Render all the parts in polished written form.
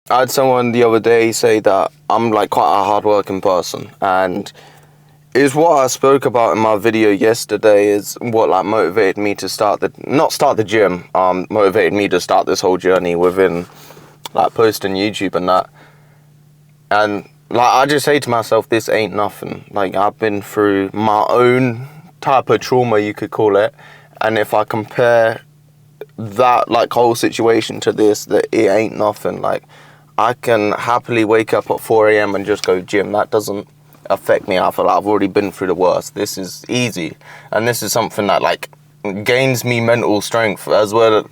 I had someone the other day say that I'm like quite a hard-working person, and is what I spoke about in my video yesterday is what like motivated me to not start the gym, motivated me to start this whole journey within like posting YouTube and that. And like I just say to myself, this ain't nothing. Like I've been through my own type of trauma, you could call it, and if I compare that like whole situation to this, that it ain't nothing. Like I can happily wake up at 4 a.m. and just go gym. That doesn't affect me. I feel like I've already been through the worst. This is easy, and this is something that like gains me mental strength as well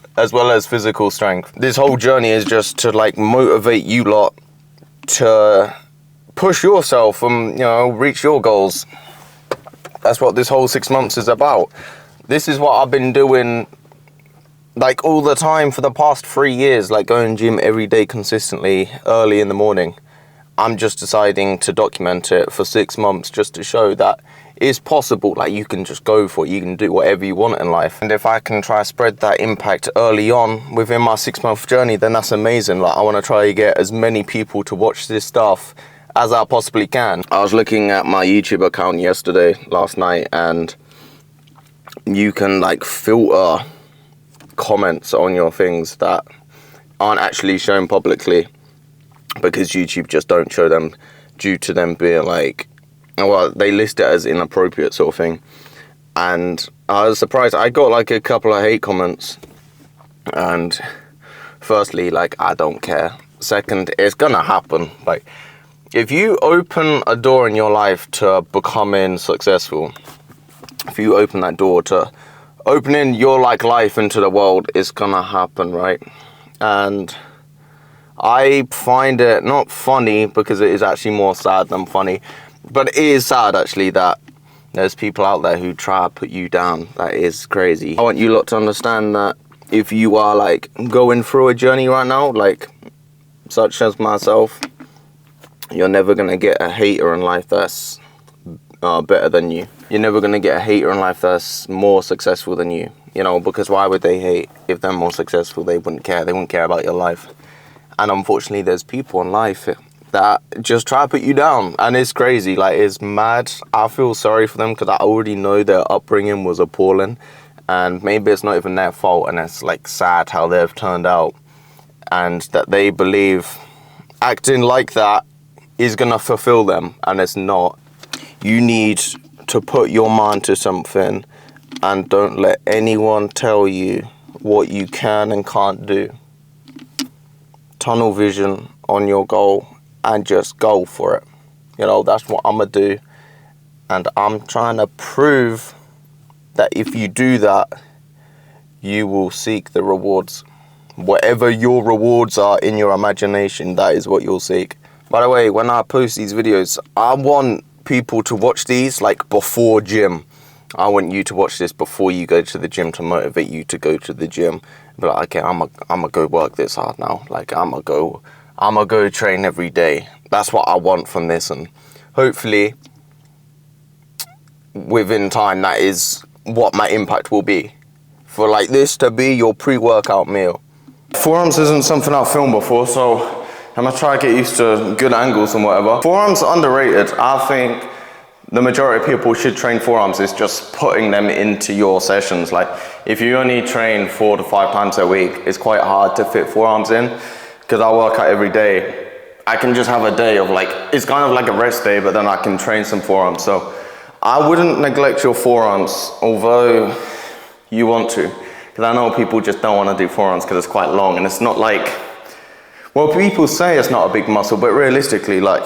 as physical strength. This whole journey is just to like motivate you lot to push yourself and reach your goals. That's what this whole 6 months is about. This is what I've been doing like all the time for the past 3 years, like going gym every day consistently early in the morning. I'm just deciding to document it for 6 months just to show that it's possible. Like you can just go for it, you can do whatever you want in life. And if I can try to spread that impact early on within my 6-month journey, then that's amazing. Like I want to try to get as many people to watch this stuff as I possibly can. I was looking at my YouTube account last night, and you can like filter comments on your things that aren't actually shown publicly because YouTube just don't show them due to them being like, well, they list it as inappropriate sort of thing. And I was surprised. I got like a couple of hate comments, and firstly, like I don't care. Second, it's gonna happen. Like if you open a door in your life to becoming successful, if you open that door to opening your like life into the world, it's gonna happen, right? And I find it not funny because it is actually more sad than funny, but it is sad actually that there's people out there who try to put you down. That is crazy. I want you lot to understand that if you are like going through a journey right now, like such as myself, you're never gonna get a hater in life that's better than you. You're never going to get a hater in life that's more successful than you, because why would they hate? If they're more successful, they wouldn't care. They wouldn't care about your life. And unfortunately, there's people in life that just try to put you down, and it's crazy. Like, it's mad. I feel sorry for them because I already know their upbringing was appalling, and maybe it's not even their fault, and it's like sad how they've turned out, and that they believe acting like that is going to fulfill them, and it's not. You need to put your mind to something and don't let anyone tell you what you can and can't do. Tunnel vision on your goal and just go for it. That's what I'm going to do. And I'm trying to prove that if you do that, you will seek the rewards. Whatever your rewards are in your imagination, that is what you'll seek. By the way, when I post these videos, I want people to watch these like before gym. I want you to watch this before you go to the gym to motivate you to go to the gym. But like, okay, I'm gonna go work this hard now. Like I'm gonna go train every day. That's what I want from this, and hopefully within time that is what my impact will be. For like this to be your pre-workout meal. Forearms isn't something I've filmed before, so I'm gonna try to get used to good angles and whatever. Forearms are underrated. I think the majority of people should train forearms. It's just putting them into your sessions. Like if you only train 4 to 5 times a week, it's quite hard to fit forearms in because I work out every day. I can just have a day of like, it's kind of like a rest day, but then I can train some forearms. So I wouldn't neglect your forearms, although you want to, because I know people just don't want to do forearms because it's quite long, and it's not like, well, people say it's not a big muscle, but realistically, like,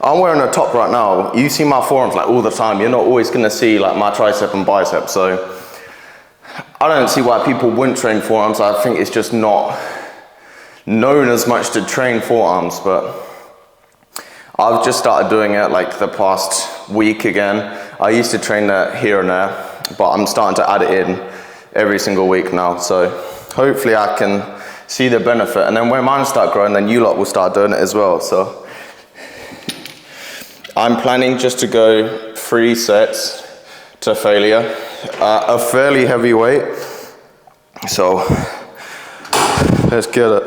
I'm wearing a top right now. You see my forearms like all the time. You're not always gonna see like my tricep and bicep. So I don't see why people wouldn't train forearms. I think it's just not known as much to train forearms, but I've just started doing it like the past week again. I used to train that here and there, but I'm starting to add it in every single week now. So hopefully I can see the benefit, and then when mine start growing, then you lot will start doing it as well. So I'm planning just to go 3 sets to failure, a fairly heavy weight. So let's get it.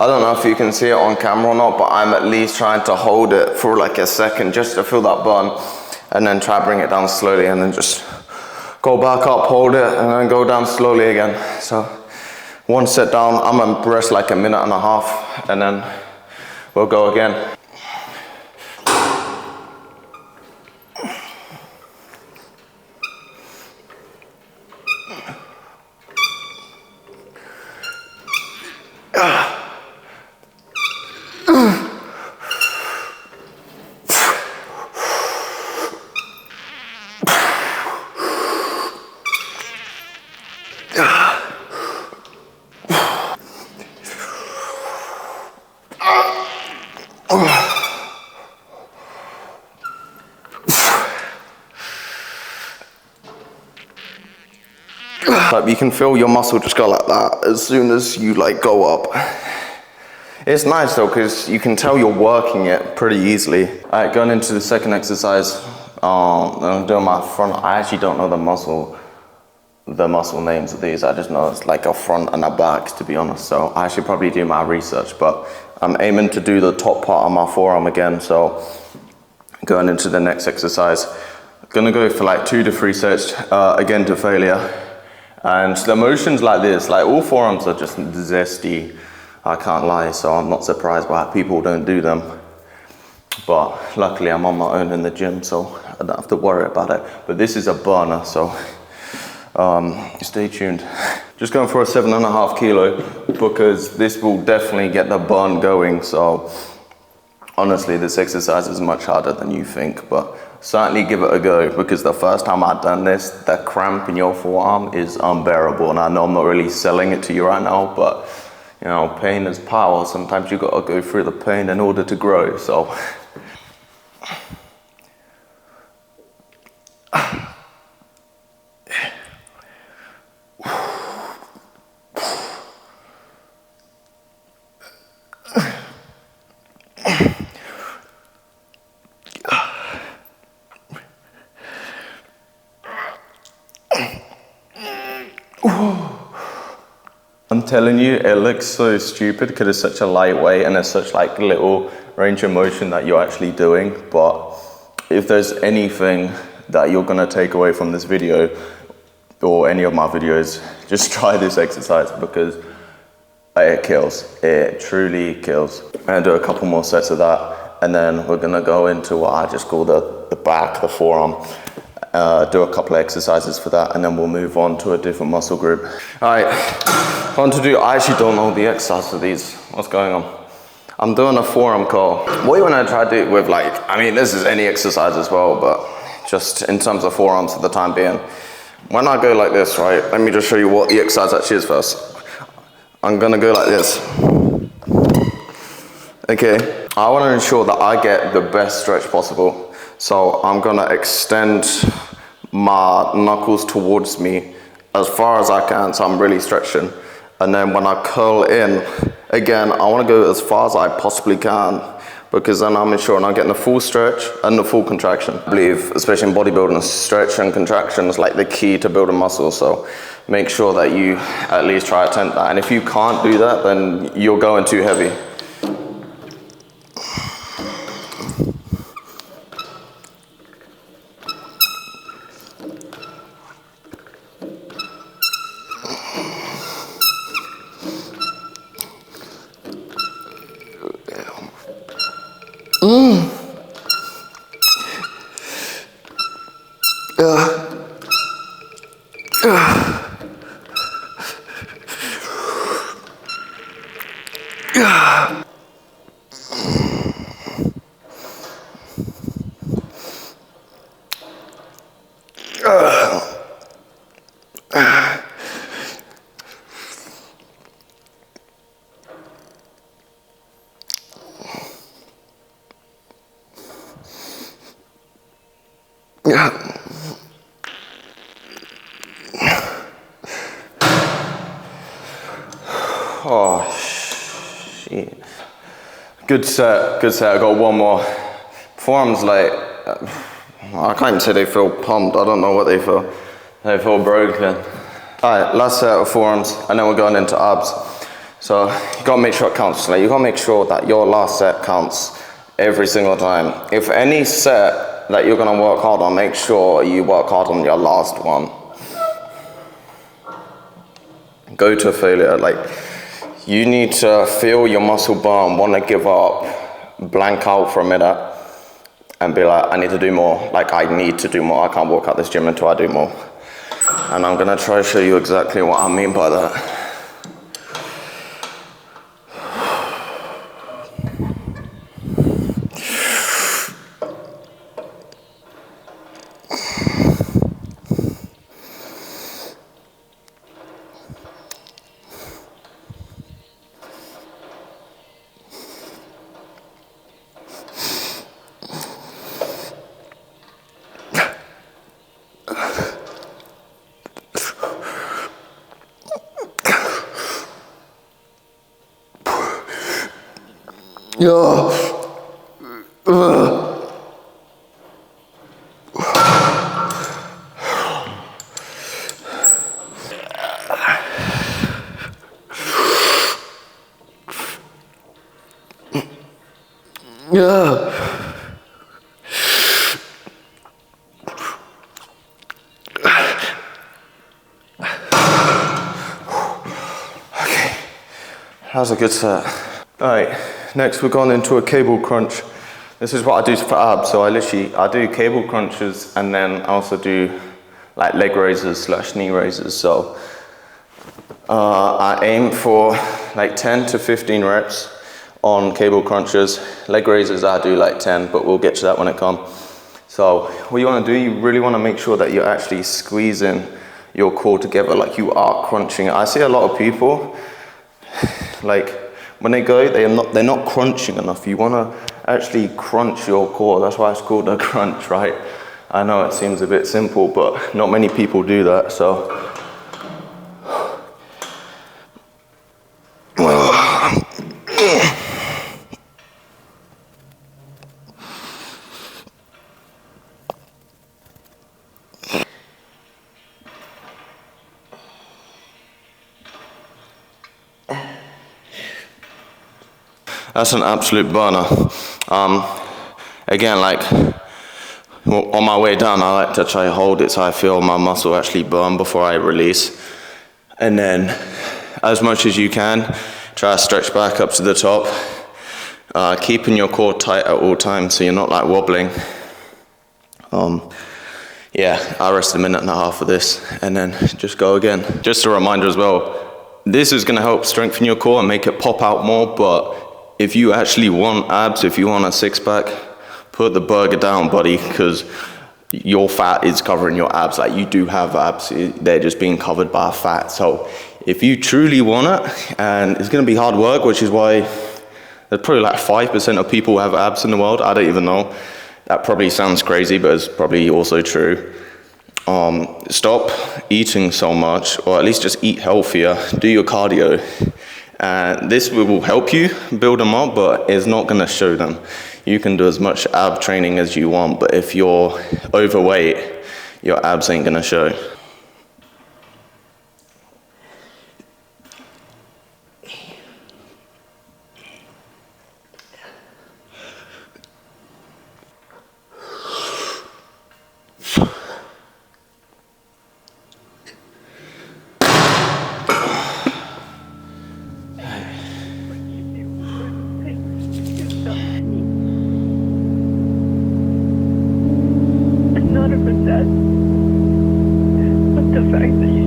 I don't know if you can see it on camera or not, but I'm at least trying to hold it for like a second just to feel that burn, and then try to bring it down slowly, and then just go back up, hold it, and then go down slowly again. So one set down, I'm gonna rest like a minute and a half, and then we'll go again. Like you can feel your muscle just go like that as soon as you like go up. It's nice though, because you can tell you're working it pretty easily. Alright, going into the second exercise, I'm doing my front. I actually don't know the muscle names of these. I just know it's like a front and a back, to be honest. So I should probably do my research, but I'm aiming to do the top part of my forearm again. So going into the next exercise, I'm gonna go for like 2 to 3 sets, again to failure. And the motions like this, like all forearms are just zesty, I can't lie, so I'm not surprised why people don't do them. But luckily I'm on my own in the gym, so I don't have to worry about it. But this is a burner, so stay tuned. Just going for a 7.5 kilo because this will definitely get the burn going. So honestly, this exercise is much harder than you think, but certainly give it a go, because the first time I've done this, the cramp in your forearm is unbearable. And I know I'm not really selling it to you right now, but you know, pain is power. Sometimes you gotta go through the pain in order to grow, so. I'm telling you, it looks so stupid because it's such a lightweight and it's such like little range of motion that you're actually doing. But if there's anything that you're gonna take away from this video or any of my videos, just try this exercise because it kills. It truly kills. I'm gonna do a couple more sets of that, and then we're gonna go into what I just call the back, the forearm. Do a couple of exercises for that, and then we'll move on to a different muscle group. All right, I actually don't know the exercise of these. What's going on? I'm doing a forearm curl. What you wanna try to do with this is any exercise as well, but just in terms of forearms for the time being. When I go like this, right, let me just show you what the exercise actually is first. I'm gonna go like this. Okay, I wanna ensure that I get the best stretch possible. So I'm gonna extend my knuckles towards me as far as I can, so I'm really stretching. And then when I curl in, again, I wanna go as far as I possibly can, because then I'm ensuring I'm getting the full stretch and the full contraction. I believe, especially in bodybuilding, stretch and contraction is like the key to building muscle, so make sure that you at least try to attempt that. And if you can't do that, then you're going too heavy. Oh, shit. Good set, good set. I got one more. Forearms, like, I can't even say they feel pumped. I don't know what they feel. They feel broken. All right, last set of forearms, and then we're going into abs. So you gotta make sure it counts. Like, you gotta make sure that your last set counts every single time. If any set that you're gonna work hard on, make sure you work hard on your last one. Go to failure. Like, you need to feel your muscle burn, want to give up, blank out for a minute, and be like, I need to do more. Like, I need to do more. I can't walk out this gym until I do more. And I'm gonna try to show you exactly what I mean by that. Yeah. Yeah. Okay, that was a good set. All right, next we're going into a cable crunch. This is what I do for abs. So I do cable crunches, and then I also do like leg raises / knee raises. So I aim for like 10 to 15 reps on cable crunches. Leg raises I do like 10, but we'll get to that when it comes. So what you want to do, you really want to make sure that you're actually squeezing your core together like you are crunching. I see a lot of people, like when they go, they're not crunching enough. You want to actually crunch your core. That's why it's called a crunch, right? I know it seems a bit simple, but not many people do that. So that's an absolute burner. Again, like on my way down, I like to try to hold it so I feel my muscle actually burn before I release. And then as much as you can, try to stretch back up to the top, keeping your core tight at all times so you're not like wobbling. Yeah, I rest a minute and a half of this and then just go again. Just a reminder as well, this is gonna help strengthen your core and make it pop out more, but if you actually want abs, if you want a six-pack, put the burger down, buddy, because your fat is covering your abs. Like, you do have abs, they're just being covered by fat. So if you truly want it, and it's gonna be hard work, which is why there's probably like 5% of people who have abs in the world. I don't even know. That probably sounds crazy, but it's probably also true. Stop eating so much, or at least just eat healthier, do your cardio. This will help you build them up, but it's not gonna show them. You can do as much ab training as you want, but if you're overweight, your abs ain't gonna show. But the fact that